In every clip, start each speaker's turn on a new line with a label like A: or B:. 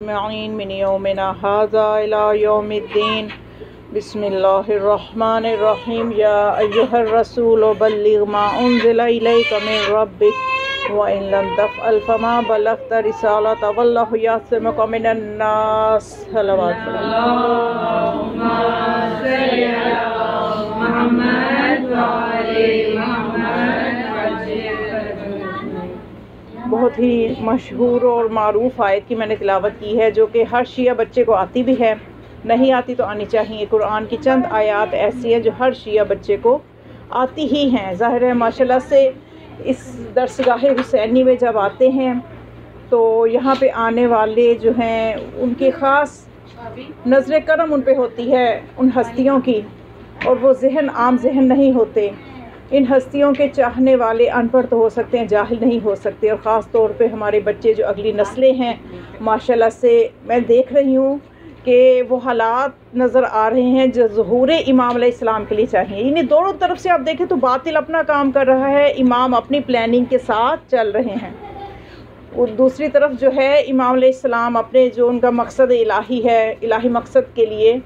A: معین من یومنا ھذا الی یوم الدین بسم اللہ الرحمن الرحیم یا ایھا الرسول بلغ ما انزل الیک من ربک وان لم تفعل فما بلغت رسالۃ واللہ یعصمک من الناس صلوات
B: اللہم صل علی محمد وعلی محمد
A: بہت ہی مشہور اور معروف آیت کی میں نے تلاوت کی ہے، جو کہ ہر شیعہ بچے کو آتی بھی ہے، نہیں آتی تو آنی چاہیے۔ قرآن کی چند آیات ایسی ہیں جو ہر شیعہ بچے کو آتی ہی ہیں۔ ظاہر ہے ماشاءاللہ سے اس درسگاہ حسینی میں جب آتے ہیں تو یہاں پہ آنے والے جو ہیں ان کی خاص نظر کرم ان پہ ہوتی ہے، ان ہستیوں کی، اور وہ ذہن عام ذہن نہیں ہوتے۔ ان ہستیوں کے چاہنے والے ان پڑھ تو ہو سکتے ہیں، جاہل نہیں ہو سکتے، اور خاص طور پہ ہمارے بچے جو اگلی نسلیں ہیں ماشاءاللہ سے میں دیکھ رہی ہوں کہ وہ حالات نظر آ رہے ہیں جو ظہور امام علیہ السلام کے لیے چاہیے۔ یعنی دونوں طرف سے آپ دیکھیں تو باطل اپنا کام کر رہا ہے، امام اپنی پلاننگ کے ساتھ چل رہے ہیں، اور دوسری طرف جو ہے امام علیہ السلام اپنے جو ان کا مقصد الہی ہے، الہی مقصد کے لیے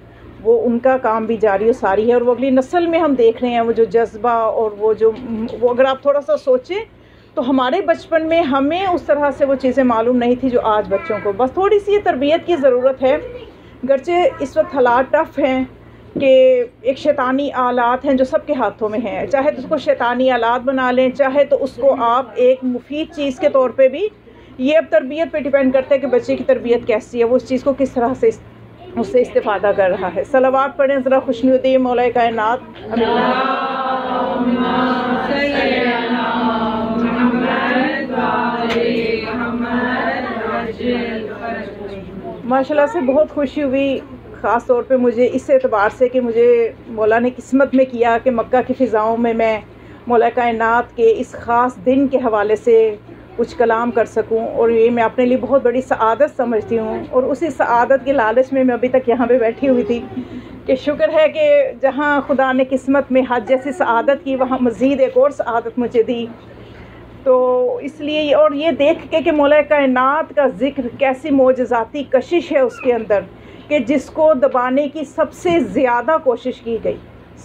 A: وہ ان کا کام بھی جاری و ساری ہے، اور وہ اگلی نسل میں ہم دیکھ رہے ہیں وہ جو جذبہ اور وہ اگر آپ تھوڑا سا سوچیں تو ہمارے بچپن میں ہمیں اس طرح سے وہ چیزیں معلوم نہیں تھی جو آج بچوں کو، بس تھوڑی سی تربیت کی ضرورت ہے۔ گرچہ اس وقت حالات ٹف ہیں کہ ایک شیطانی آلات ہیں جو سب کے ہاتھوں میں ہیں، چاہے تو اس کو شیطانی آلات بنا لیں، چاہے تو اس کو آپ ایک مفید چیز کے طور پہ بھی، یہ اب تربیت پہ ڈیپینڈ کرتا ہے کہ بچے کی تربیت کیسی ہے، وہ اس چیز کو کس طرح سے اس سے استفادہ کر رہا ہے۔ صلوات پڑھیں ذرا، خوشنودی مولا کائنات ماشاءاللہ سے بہت خوشی ہوئی، خاص طور پہ مجھے اس اعتبار سے کہ مجھے مولا نے قسمت میں کیا کہ مکہ کی فضاؤں میں مولا کائنات کے اس خاص دن کے حوالے سے کچھ کلام کر سکوں، اور یہ میں اپنے لیے بہت بڑی سعادت سمجھتی ہوں، اور اسی سعادت کے لالچ میں ابھی تک یہاں پہ بیٹھی ہوئی تھی کہ شکر ہے کہ جہاں خدا نے قسمت میں حج جیسی سعادت کی وہاں مزید ایک اور سعادت مجھے دی۔ تو اس لیے اور یہ دیکھ کے کہ مولا کائنات کا ذکر کیسی معجزاتی کشش ہے اس کے اندر، کہ جس کو دبانے کی سب سے زیادہ کوشش کی گئی،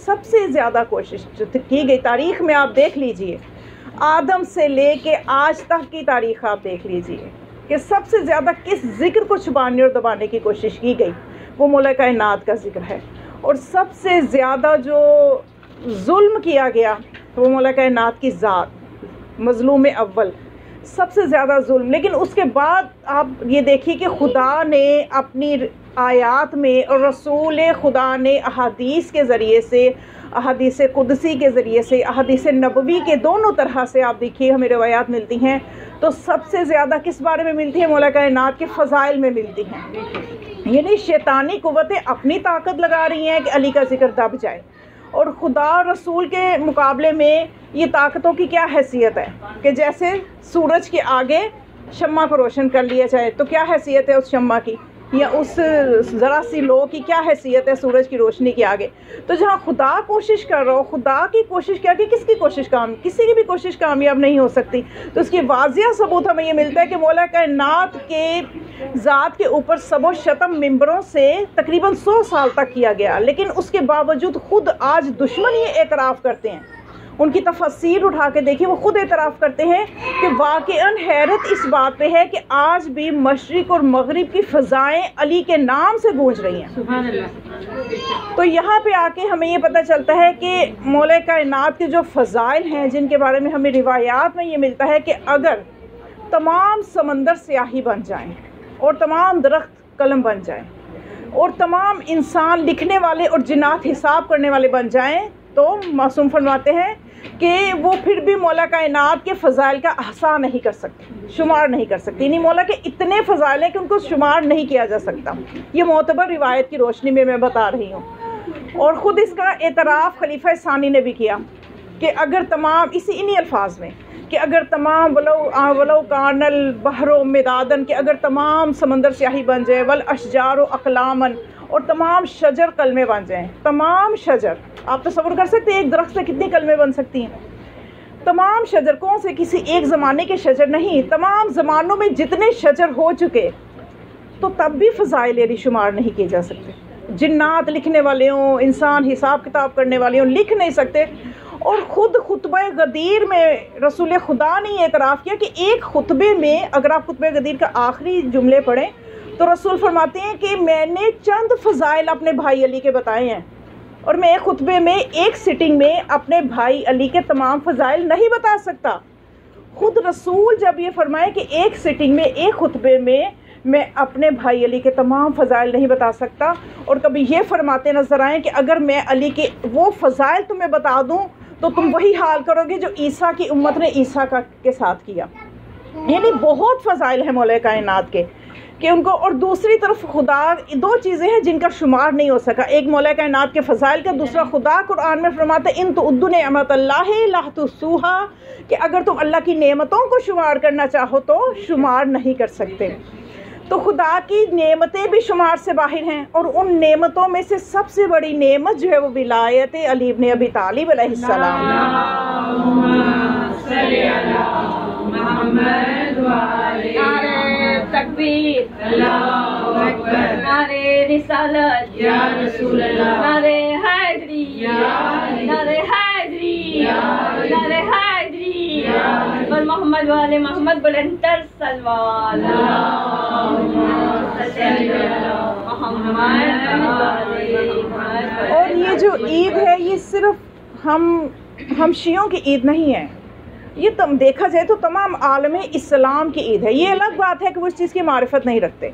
A: سب سے زیادہ کوشش جو کی گئی تاریخ میں، آپ دیکھ لیجئے آدم سے لے کے آج تک کی تاریخ آپ دیکھ لیجئے کہ سب سے زیادہ کس ذکر کو چھپانے اور دبانے کی کوشش کی گئی، وہ مولا کائنات کا ذکر ہے۔ اور سب سے زیادہ جو ظلم کیا گیا وہ مولا کائنات کی ذات، مظلوم اول، سب سے زیادہ ظلم۔ لیکن اس کے بعد آپ یہ دیکھیے کہ خدا نے اپنی آیات میں اور رسول خدا نے احادیث کے ذریعے سے، احادیث قدسی کے ذریعے سے، احادیث نبوی کے دونوں طرح سے آپ دیکھیے ہمیں روایات ملتی ہیں، تو سب سے زیادہ کس بارے میں ملتی ہے؟ مولا کائنات کے فضائل میں ملتی ہیں۔ یعنی شیطانی قوتیں اپنی طاقت لگا رہی ہیں کہ علی کا ذکر دب جائے، اور خدا رسول کے مقابلے میں یہ طاقتوں کی کیا حیثیت ہے کہ جیسے سورج کے آگے شمع کو روشن کر لیا جائے تو کیا حیثیت ہے اس شمع کی، یا اس ذرا سی لو کی کیا حیثیت ہے سورج کی روشنی کے آگے۔ تو جہاں خدا کوشش کر رہا ہو، خدا کی کوشش کیا کہ کس کی کوشش کسی کی بھی کوشش کامیاب نہیں ہو سکتی، تو اس کی واضح ثبوت ہمیں یہ ملتا ہے کہ مولا کائنات کے ذات کے اوپر سب و شتم ممبروں سے تقریباً 100 سال تک کیا گیا، لیکن اس کے باوجود خود آج دشمن یہ اعتراف کرتے ہیں، ان کی تفسیر اٹھا کے دیکھیں، وہ خود اعتراف کرتے ہیں کہ واقعاً حیرت اس بات پہ ہے کہ آج بھی مشرق اور مغرب کی فضائیں علی کے نام سے گونج رہی ہیں۔
B: سبحان اللہ۔
A: تو یہاں پہ آ کے ہمیں یہ پتہ چلتا ہے کہ مولا کائنات کے جو فضائل ہیں جن کے بارے میں ہمیں روایات میں یہ ملتا ہے کہ اگر تمام سمندر سیاہی بن جائیں اور تمام درخت قلم بن جائیں اور تمام انسان لکھنے والے اور جنات حساب کرنے والے بن جائیں، تو معصوم فرماتے ہیں کہ وہ پھر بھی مولا کائنات کے فضائل کا احصا نہیں کر سکتے، شمار نہیں کر سکتے۔ یعنی مولا کے اتنے فضائل ہیں کہ ان کو شمار نہیں کیا جا سکتا۔ یہ معتبر روایت کی روشنی میں بتا رہی ہوں، اور خود اس کا اعتراف خلیفہ ثانی نے بھی کیا کہ اگر تمام انہی الفاظ میں کہ اگر تمام ولو کان البحر مدادن، کہ اگر تمام سمندر سیاہی بن جائے، والاشجار اقلاما، اور تمام شجر کلمے بن جائیں، تمام شجر، آپ تصور کر سکتے ہیں ایک درخت سے کتنی کلمے بن سکتی ہیں؟ تمام شجر، کون سے کسی ایک زمانے کے شجر نہیں، تمام زمانوں میں جتنے شجر ہو چکے تو تب بھی فضائل یعنی شمار نہیں کیے جا سکتے. جنات لکھنے والے ہوں، انسان حساب کتاب کرنے والے ہوں، لکھ نہیں سکتے. اور خود خطبہ غدیر میں رسول خدا نے یہ اعتراف کیا کہ ایک خطبے میں اگر آپ خطبہ غدیر کا آخری جملے پڑھیں تو رسول فرماتے ہیں کہ میں نے چند فضائل اپنے بھائی علی کے بتائے ہیں، اور میں ایک خطبے میں ایک سٹنگ میں اپنے بھائی علی کے تمام فضائل نہیں بتا سکتا. خود رسول جب یہ فرمائے کہ ایک سٹنگ میں ایک خطبے میں اپنے بھائی علی کے تمام فضائل نہیں بتا سکتا، اور کبھی یہ فرماتے نظر آئیں کہ اگر میں علی کے وہ فضائل تمہیں بتا دوں تو تم وہی حال کرو گے جو عیسیٰ کی امت نے عیسیٰ کے ساتھ کیا. یعنی بہت فضائل ہیں مولا کائنات کے کہ ان کو. اور دوسری طرف خدا، دو چیزیں ہیں جن کا شمار نہیں ہو سکا، ایک مولا کائنات کے فضائل کا، دوسرا خدا قرآن میں فرماتا ہے ان تعدوا نعمت اللہ لا تحصوها، کہ اگر تم اللہ کی نعمتوں کو شمار کرنا چاہو تو شمار نہیں کر سکتے. تو خدا کی نعمتیں بھی شمار سے باہر ہیں، اور ان نعمتوں میں سے سب سے بڑی نعمت جو ہے وہ ولایت علی ابن ابی طالب علیہ السلام.
B: نعرے تکبیر، اللہ اکبر، نعرے رسالت یا رسول اللہ، نعرے حیدری، نعرے حیدری، نعرے حیدری، اور محمد والے محمد بلندر سلوات.
A: اور یہ جو عید ہے یہ صرف ہم شیعوں کی عید نہیں ہے، یہ دیکھا جائے تو تمام عالم اسلام کی عید ہے. یہ الگ بات ہے کہ وہ اس چیز کی معرفت نہیں رکھتے،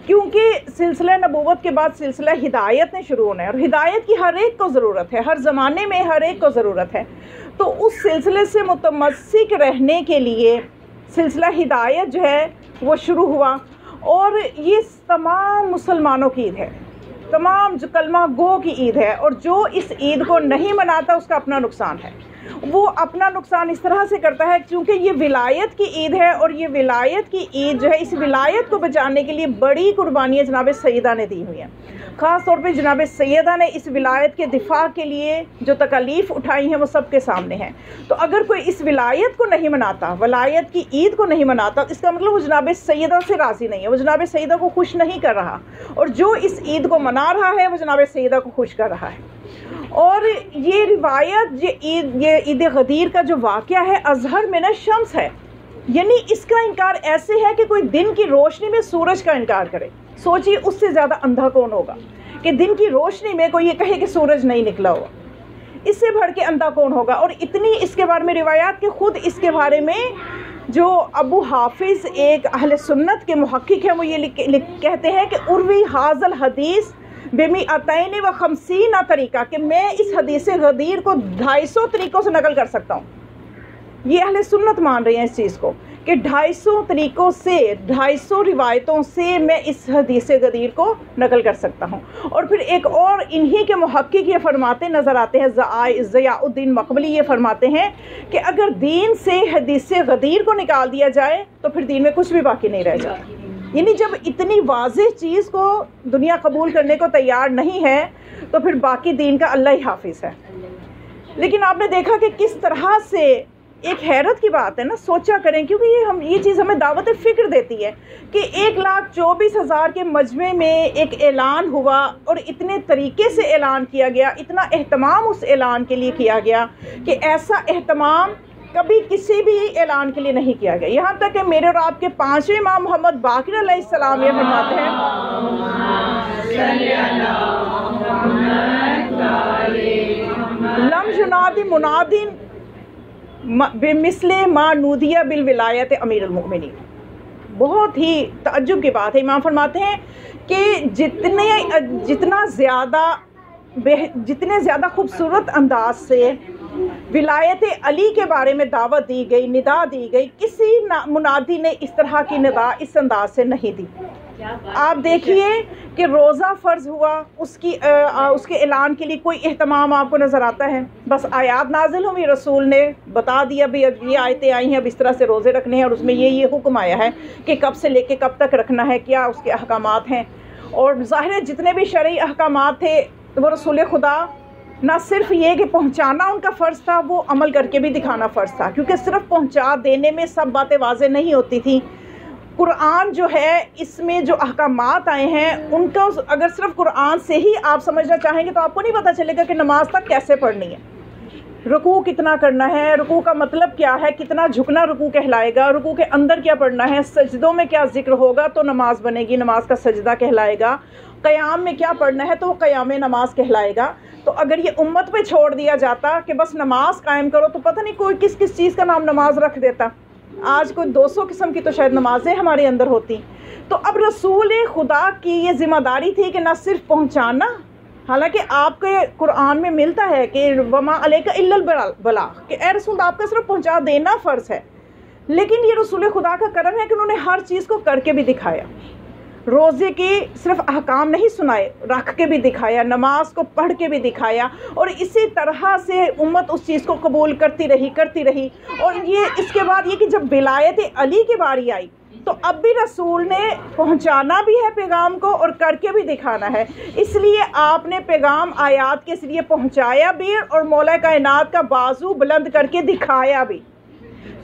A: کیونکہ سلسلہ نبوت کے بعد سلسلہ ہدایت نے شروع ہونا ہے، اور ہدایت کی ہر ایک کو ضرورت ہے، ہر زمانے میں ہر ایک کو ضرورت ہے. تو اس سلسلے سے متمسک رہنے کے لیے سلسلہ ہدایت جو ہے وہ شروع ہوا، اور یہ تمام مسلمانوں کی عید ہے، تمام جو کلمہ گو کی عید ہے. اور جو اس عید کو نہیں مناتا اس کا اپنا نقصان ہے. وہ اپنا نقصان اس طرح سے کرتا ہے کیونکہ یہ ولایت کی عید ہے، اور یہ ولایت کی عید جو ہے اس ولایت کو بچانے کے لیے بڑی قربانیاں جناب سیدہ نے دی ہوئی ہیں. خاص طور پہ جناب سیدہ نے اس ولایت کے دفاع کے لیے جو تکالیف اٹھائی ہیں وہ سب کے سامنے ہیں. تو اگر کوئی اس ولایت کو نہیں مناتا، ولایت کی عید کو نہیں مناتا، اس کا مطلب وہ جناب سیدہ سے راضی نہیں ہے، وہ جناب سیدہ کو خوش نہیں کر رہا، اور جو اس عید کو منا رہا ہے وہ جناب سیدہ کو خوش کر رہا ہے. اور یہ روایت، یہ عید غدیر کا جو واقعہ ہے اظہر من الشمس ہے، یعنی اس کا انکار ایسے ہے کہ کوئی دن کی روشنی میں سورج کا انکار کرے. سوچیے اس سے زیادہ اندھا کون ہوگا کہ دن کی روشنی میں کوئی یہ کہے کہ سورج نہیں نکلا ہوا. اس سے بڑھ کے اندھا کون ہوگا. اور اتنی اس کے بارے میں روایات کہ خود اس کے بارے میں جو ابو حافظ ایک اہل سنت کے محقق ہیں وہ یہ کہتے ہیں کہ اروی حاضل حدیث بِمِئَتَيْنِ وَخَمْسِينَ طریقہ، کہ میں اس حدیث غدیر کو 250 طریقوں سے نقل کر سکتا ہوں. یہ اہل سنت مان رہے ہیں اس چیز کو کہ 250 طریقوں سے، 250 روایتوں سے میں اس حدیث غدیر کو نقل کر سکتا ہوں. اور پھر ایک اور انہی کے محقق یہ فرماتے نظر آتے ہیں، ضیاء الدین مقبلی یہ فرماتے ہیں کہ اگر دین سے حدیث غدیر کو نکال دیا جائے تو پھر دین میں کچھ بھی باقی نہیں رہ جاتا. یعنی جب اتنی واضح چیز کو دنیا قبول کرنے کو تیار نہیں ہے تو پھر باقی دین کا اللہ ہی حافظ ہے. لیکن آپ نے دیکھا کہ کس طرح سے ایک حیرت کی بات ہے نا، سوچا کریں، کیونکہ یہ چیز ہمیں دعوت فکر دیتی ہے کہ 1,24,000 کے مجمع میں ایک اعلان ہوا، اور اتنے طریقے سے اعلان کیا گیا، اتنا اہتمام اس اعلان کے لیے کیا گیا کہ ایسا اہتمام کبھی کسی بھی اعلان کے لیے نہیں کیا گیا. یہاں تک کہ میرے اور آپ کے 5ویں امام محمد باقر علیہ السلام یہ فرماتے ہیں لم ینادی منادن بمثل ما نودی بالولایت امیر المؤمنین. بہت ہی تعجب کی بات ہے. امام فرماتے ہیں کہ جتنے زیادہ خوبصورت انداز سے ولایت علی کے بارے میں دعوت دی گئی، ندا دی گئی، کسی منادی نے اس طرح کی ندا اس انداز سے نہیں دی. آپ دیکھیے کہ روزہ فرض ہوا، اس کے اعلان کے لیے کوئی اہتمام آپ کو نظر آتا ہے؟ بس آیات نازل ہوئی، رسول نے بتا دیا بھی اب یہ آیتیں آئی ہیں، اب اس طرح سے روزے رکھنے ہیں، اور اس میں یہ حکم آیا ہے کہ کب سے لے کے کب تک رکھنا ہے، کیا اس کے احکامات ہیں. اور ظاہر ہے جتنے بھی شرعی احکامات تھے وہ رسول خدا نہ صرف یہ کہ پہنچانا ان کا فرض تھا، وہ عمل کر کے بھی دکھانا فرض تھا، کیونکہ صرف پہنچا دینے میں سب باتیں واضح نہیں ہوتی تھیں. قرآن جو ہے اس میں جو احکامات آئے ہیں ان کو اگر صرف قرآن سے ہی آپ سمجھنا چاہیں گے تو آپ کو نہیں پتہ چلے گا کہ نماز تک کیسے پڑھنی ہے، رکوع کتنا کرنا ہے، رکوع کا مطلب کیا ہے، کتنا جھکنا رکوع کہلائے گا، رکوع کے اندر کیا پڑھنا ہے، سجدوں میں کیا ذکر ہوگا تو نماز بنے گی، نماز کا سجدہ کہلائے گا، قیام میں کیا پڑھنا ہے تو وہ قیام نماز کہلائے گا۔ تو اگر یہ امت پہ چھوڑ دیا جاتا کہ بس نماز قائم کرو تو پتہ نہیں کوئی کس کس چیز کا نام نماز رکھ دیتا، آج کوئی 200 قسم کی تو شاید نمازیں ہمارے اندر ہوتی۔ تو اب رسول خدا کی یہ ذمہ داری تھی کہ نہ صرف پہنچانا، حالانکہ آپ کے قرآن میں ملتا ہے کہ وما علیک الا البلاغ، کہ اے رسول آپ کا صرف پہنچا دینا فرض ہے، لیکن یہ رسول خدا کا کرم ہے کہ انہوں نے ہر چیز کو کر کے بھی دکھایا، روزے کی صرف احکام نہیں سنائے، رکھ کے بھی دکھایا، نماز کو پڑھ کے بھی دکھایا، اور اسی طرح سے امت اس چیز کو قبول کرتی رہی۔ اور یہ اس کے بعد یہ کہ جب ولایت علی کی باری آئی تو اب بھی رسول نے پہنچانا بھی ہے پیغام کو اور کر کے بھی دکھانا ہے، اس لیے آپ نے پیغام آیات کے ذریعے پہنچایا بھی اور مولا کائنات کا بازو بلند کر کے دکھایا بھی،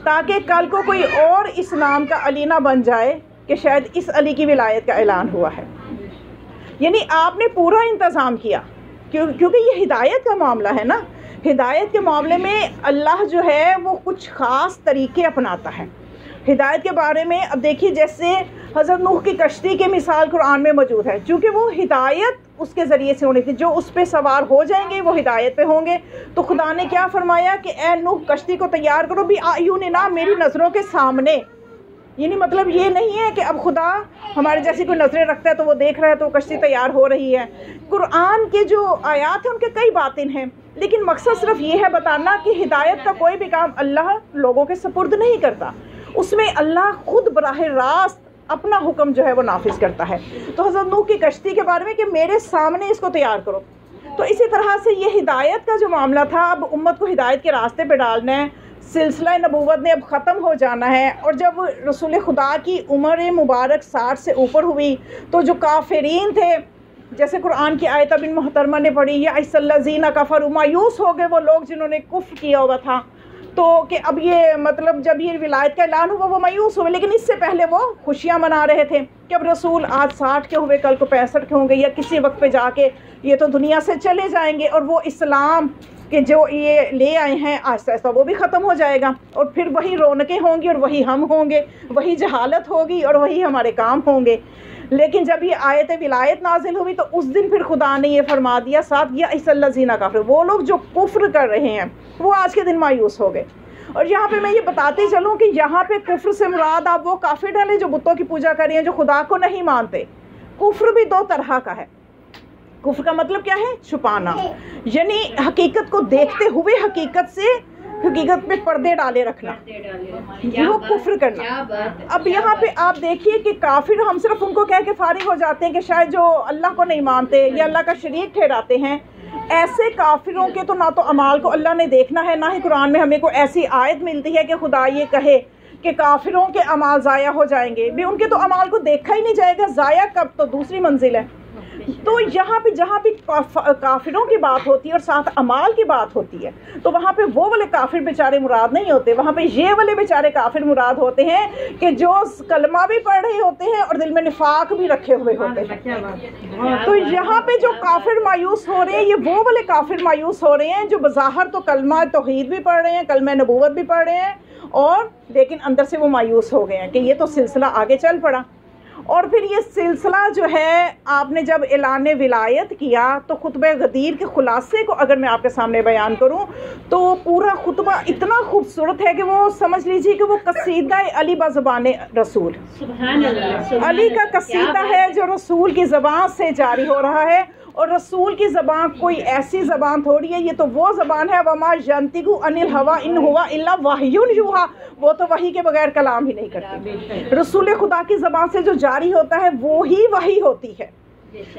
A: تاکہ کل کو کوئی اور اس نام کا علی نہ بن جائے کہ شاید اس علی کی ولایت کا اعلان ہوا ہے۔ یعنی آپ نے پورا انتظام کیا، کیونکہ یہ ہدایت کا معاملہ ہے نا، ہدایت کے معاملے میں اللہ جو ہے وہ کچھ خاص طریقے اپناتا ہے۔ ہدایت کے بارے میں اب دیکھیے، جیسے حضرت نوح کی کشتی کی مثال قرآن میں موجود ہے، چونکہ وہ ہدایت اس کے ذریعے سے ہونی تھی، جو اس پہ سوار ہو جائیں گے وہ ہدایت پہ ہوں گے۔ تو خدا نے کیا فرمایا کہ اے نوح کشتی کو تیار کرو بھی اعیننا، میری نظروں کے سامنے۔ یعنی مطلب یہ نہیں ہے کہ اب خدا ہمارے جیسی کوئی نظریں رکھتا ہے تو وہ دیکھ رہا ہے تو کشتی تیار ہو رہی ہے۔ قرآن کے جو آیات ہیں ان کے کئی باطن ہیں، لیکن مقصد صرف یہ ہے بتانا کہ ہدایت کا کوئی بھی کام اللہ لوگوں کے سپرد نہیں کرتا، اس میں اللہ خود براہ راست اپنا حکم جو ہے وہ نافذ کرتا ہے۔ تو حضرت نوح کی کشتی کے بارے میں کہ میرے سامنے اس کو تیار کرو، تو اسی طرح سے یہ ہدایت کا جو معاملہ تھا، اب امت کو ہدایت کے راستے پہ ڈالنا ہے، سلسلہ نبوت نے اب ختم ہو جانا ہے، اور جب رسول خدا کی عمر مبارک 60 سے اوپر ہوئی تو جو کافرین تھے، جیسے قرآن کی آیت بن محترمہ نے پڑھی، یا ایس الذین کفروا، مایوس ہو گئے وہ لوگ جنہوں نے کفر کیا ہوا تھا، تو کہ اب یہ مطلب جب یہ ولایت کا اعلان ہوا وہ مایوس ہوئے، لیکن اس سے پہلے وہ خوشیاں منا رہے تھے کہ اب رسول آج 60 کے ہوئے کل کو 65 کے ہوں گے، یا کسی وقت پہ جا کے یہ تو دنیا سے چلے جائیں گے، اور وہ اسلام کہ جو یہ لے آئے ہیں آہستہ آہستہ وہ بھی ختم ہو جائے گا، اور پھر وہی رونقیں ہوں گی اور وہی ہم ہوں گے، وہی جہالت ہوگی اور وہی ہمارے کام ہوں گے۔ لیکن جب یہ آیت ولایت نازل ہوئی تو اس دن پھر خدا نے یہ فرما دیا ساتھ، یا ایس الذین کفروا، وہ لوگ جو کفر کر رہے ہیں وہ آج کے دن مایوس ہو گئے۔ اور یہاں پہ میں یہ بتاتے چلوں کہ یہاں پہ کفر سے مراد آپ وہ کافر ڈالیں جو بتوں کی پوجا کر رہے ہیں، جو خدا کو نہیں مانتے۔ کفر بھی دو طرح کا ہے۔ کفر کا مطلب کیا ہے؟ چھپانا، یعنی حقیقت کو دیکھتے ہوئے حقیقت میں پردے ڈالے رکھنا، وہ کفر کرنا۔ اب یہاں پہ آپ دیکھیے کہ کافر ہم صرف ان کو کہہ کے فارغ ہو جاتے ہیں کہ شاید جو اللہ کو نہیں مانتے یا اللہ کا شریک ٹھہراتے ہیں، ایسے کافروں کے تو نہ تو اعمال کو اللہ نے دیکھنا ہے، نہ ہی قرآن میں ہمیں کوئی ایسی آیت ملتی ہے کہ خدا یہ کہے کہ کافروں کے اعمال ضائع ہو جائیں گے، بھی ان کے تو اعمال کو دیکھا ہی نہیں جائے گا، ضائع کب تو دوسری منزل ہے۔ تو یہاں پہ جہاں پہ کافروں کی بات ہوتی ہے اور ساتھ اعمال کی بات ہوتی ہے تو وہاں پہ وہ والے کافر بیچارے مراد نہیں ہوتے، وہاں پہ یہ والے بیچارے کافر مراد ہوتے ہیں کہ جو کلمہ بھی پڑھ رہے ہوتے ہیں اور دل میں نفاق بھی رکھے ہوئے ہوتے ہیں۔ تو یہاں پہ جو کافر مایوس ہو رہے ہیں یہ وہ والے کافر مایوس ہو رہے ہیں جو بظاہر تو کلمہ توحید بھی پڑھ رہے ہیں، کلمہ نبوت بھی پڑھ رہے ہیں، اور لیکن اندر سے وہ مایوس ہو گئے ہیں کہ یہ تو سلسلہ آگے چل پڑا۔ اور پھر یہ سلسلہ جو ہے آپ نے جب اعلان ولایت کیا تو خطبہ غدیر کے خلاصے کو اگر میں آپ کے سامنے بیان کروں تو پورا خطبہ اتنا خوبصورت ہے کہ وہ سمجھ لیجیے کہ وہ قصیدہ علی بزبان رسول، سبحان اللہ، علی کا قصیدہ ہے جو رسول کی زبان سے جاری ہو رہا ہے، اور رسول کی زبان کوئی ایسی زبان تھوڑی ہے، یہ تو وہ زبان ہے وما ینطق عن الہوی ان ہوا الا وحی یوحی، وہ تو وحی کے بغیر کلام ہی نہیں کرتے۔ رسول خدا کی زبان سے جو جاری ہوتا ہے وہی وحی ہوتی ہے۔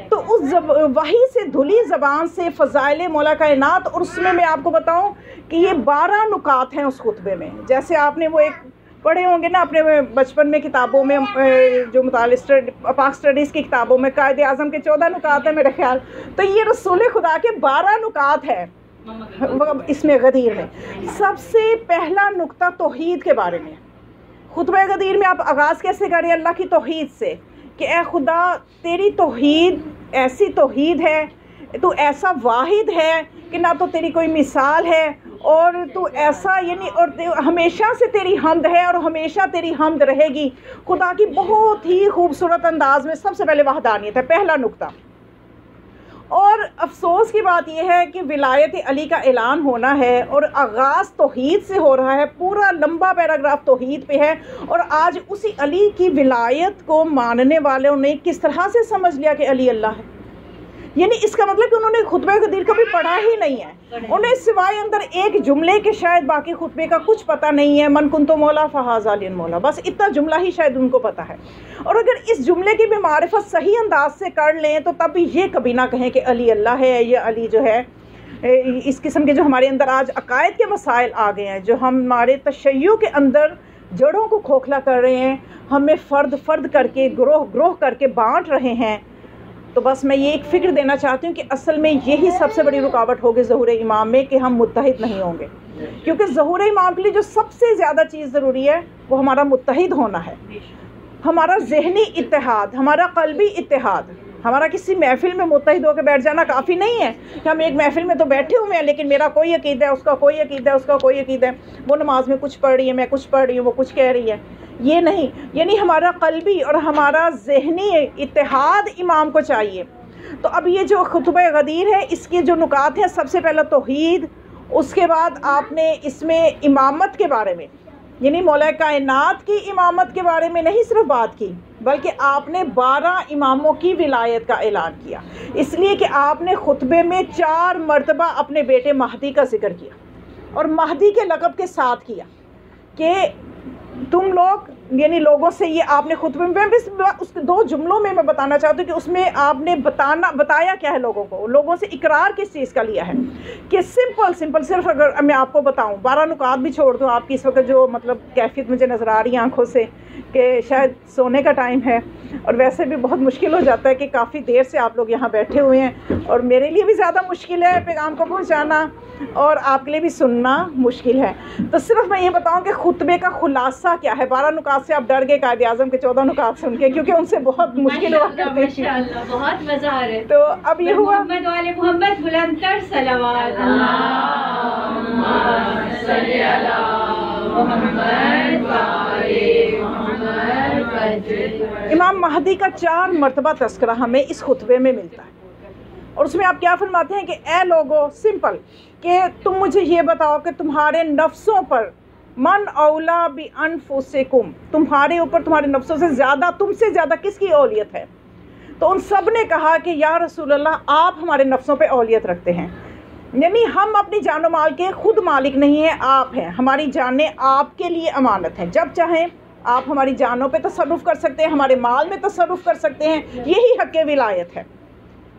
A: تو اس وحی سے دھلی زبان سے فضائل مولا کائنات، اور اس میں آپ کو بتاؤں کہ یہ 12 نکات ہیں اس خطبے میں، جیسے آپ نے وہ ایک پڑھے ہوں گے نا اپنے بچپن میں کتابوں میں، جو مطالعہ پاک اسٹڈیز کی کتابوں میں قائد اعظم کے 14 نکات ہیں میرے خیال، تو یہ رسول خدا کے 12 نکات ہیں اس میں غدیر میں۔ سب سے پہلا نقطہ توحید کے بارے میں، خطبہ غدیر میں آپ آغاز کیسے کریں؟ اللہ کی توحید سے کہ اے خدا تیری توحید ایسی توحید ہے، تو ایسا واحد ہے کہ نہ تو تیری کوئی مثال ہے، اور تو ایسا یعنی اور ہمیشہ سے تیری حمد ہے اور ہمیشہ تیری حمد رہے گی۔ خدا کی بہت ہی خوبصورت انداز میں سب سے پہلے وحدانیت ہے، پہلا نقطہ۔ اور افسوس کی بات یہ ہے کہ ولایت علی کا اعلان ہونا ہے اور آغاز توحید سے ہو رہا ہے، پورا لمبا پیراگراف توحید پہ ہے، اور آج اسی علی کی ولایت کو ماننے والوں نے کس طرح سے سمجھ لیا کہ علی اللہ ہے۔ یعنی اس کا مطلب کہ انہوں نے خطبہ غدیر کبھی پڑھا ہی نہیں ہے، انہیں سوائے اندر ایک جملے کے شاید باقی خطبے کا کچھ پتہ نہیں ہے، من کنتو مولا فہذا علی مولا، بس اتنا جملہ ہی شاید ان کو پتہ ہے۔ اور اگر اس جملے کی بھی معرفت صحیح انداز سے کر لیں تو تب یہ کبھی نہ کہیں کہ علی اللہ ہے، یا علی جو ہے اس قسم کے جو ہمارے اندر آج عقائد کے مسائل آ گئے ہیں، جو ہمارے تشیع کے اندر جڑوں کو کھوکھلا کر رہے ہیں، ہمیں فرد فرد کر کے گروہ گروہ کر کے بانٹ رہے ہیں، تو بس میں یہ ایک فکر دینا چاہتی ہوں کہ اصل میں یہی سب سے بڑی رکاوٹ ہوگی ظہور امام میں، کہ ہم متحد نہیں ہوں گے، کیونکہ ظہور امام کے لیے جو سب سے زیادہ چیز ضروری ہے وہ ہمارا متحد ہونا ہے، ہمارا ذہنی اتحاد، ہمارا قلبی اتحاد۔ ہمارا کسی محفل میں متحد ہو کے بیٹھ جانا کافی نہیں ہے کہ ہم ایک محفل میں تو بیٹھے ہوئے ہیں لیکن میرا کوئی عقیدہ ہے، اس کا کوئی عقیدہ ہے، اس کا کوئی عقیدہ ہے، وہ نماز میں کچھ پڑھ رہی ہے، میں کچھ پڑھ رہی ہوں، وہ کچھ کہہ رہی ہے، یہ نہیں۔ یعنی ہمارا قلبی اور ہمارا ذہنی اتحاد امام کو چاہیے۔ تو اب یہ جو خطبہ غدیر ہے اس کے جو نکات ہیں، سب سے پہلا توحید، اس کے بعد آپ نے اس میں امامت کے بارے میں، یعنی مولا کائنات کی امامت کے بارے میں نہیں صرف بات کی، بلکہ آپ نے 12 اماموں کی ولایت کا اعلان کیا، اس لیے کہ آپ نے خطبے میں 4 مرتبہ اپنے بیٹے مہدی کا ذکر کیا، اور مہدی کے لقب کے ساتھ کیا کہ تم لوگ یعنی لوگوں سے یہ آپ نے خطبے میں اس 2 جملوں میں بتانا چاہتی ہوں کہ اس میں آپ نے بتایا کیا ہے لوگوں کو، لوگوں سے اقرار کس چیز کا لیا ہے کہ سمپل صرف اگر میں آپ کو بتاؤں 12 نکات بھی چھوڑ دوں، آپ کی اس وقت جو مطلب کیفیت مجھے نظر آ رہی ہے آنکھوں سے کہ شاید سونے کا ٹائم ہے، اور ویسے بھی بہت مشکل ہو جاتا ہے کہ کافی دیر سے آپ لوگ یہاں بیٹھے ہوئے ہیں، اور میرے لیے بھی زیادہ مشکل ہے پیغام کو پہنچانا اور آپ کے لیے بھی سننا مشکل ہے۔ تو صرف میں یہ بتاؤں کہ خطبے کا خلاصہ کیا ہے۔ 12 نکات سے آپ ڈر گئے قائد اعظم کے 14 نکات سن کے، کیونکہ ان سے بہت مشکل ہوا کرتی تھی،
B: بہت مزہ آ رہا ہے۔
A: تو اب یہ ہوا
B: محمد والے محمد بلند تر صلوات، اللہم صلی علی محمد والے محمد۔
A: امام مہدی کا 4 مرتبہ تذکرہ ہمیں اس خطبے میں ملتا ہے، اور اس میں آپ کیا فرماتے ہیں کہ اے لوگو، سمپل کہ تم مجھے یہ بتاؤ کہ تمہارے نفسوں پر من اولا بانفسکم، تمہارے اوپر تمہارے نفسوں سے زیادہ، تم سے زیادہ کس کی اولیت ہے؟ تو ان سب نے کہا کہ یا رسول اللہ آپ ہمارے نفسوں پہ اولیت رکھتے ہیں، یعنی ہم اپنی جان و مال کے خود مالک نہیں ہیں، آپ ہیں، ہماری جانیں آپ کے لیے امانت ہیں، جب چاہیں آپ ہماری جانوں پہ تصرف کر سکتے ہیں، ہمارے مال میں تصرف کر سکتے ہیں، یہی حق ولایت ہے،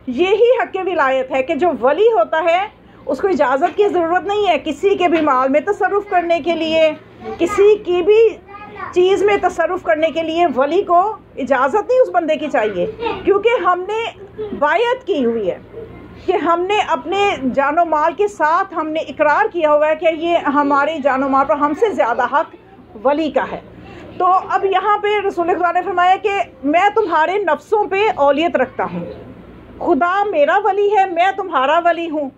A: یہی حق ولایت ہے کہ جو ولی ہوتا ہے اس کو اجازت کی ضرورت نہیں ہے کسی کے بھی مال میں تصرف کرنے کے لیے، کسی کی بھی چیز میں تصرف کرنے کے لیے ولی کو اجازت نہیں اس بندے کی چاہیے، کیونکہ ہم نے بیعت کی ہوئی ہے کہ ہم نے اپنے جان و مال کے ساتھ ہم نے اقرار کیا ہوا ہے کہ یہ ہماری جان و مال پر ہم سے زیادہ حق ولی کا ہے۔ تو اب یہاں پہ رسول خدا نے فرمایا کہ میں تمہارے نفسوں پہ اولیت رکھتا ہوں، خدا میرا ولی ہے، میں تمہارا ولی ہوں۔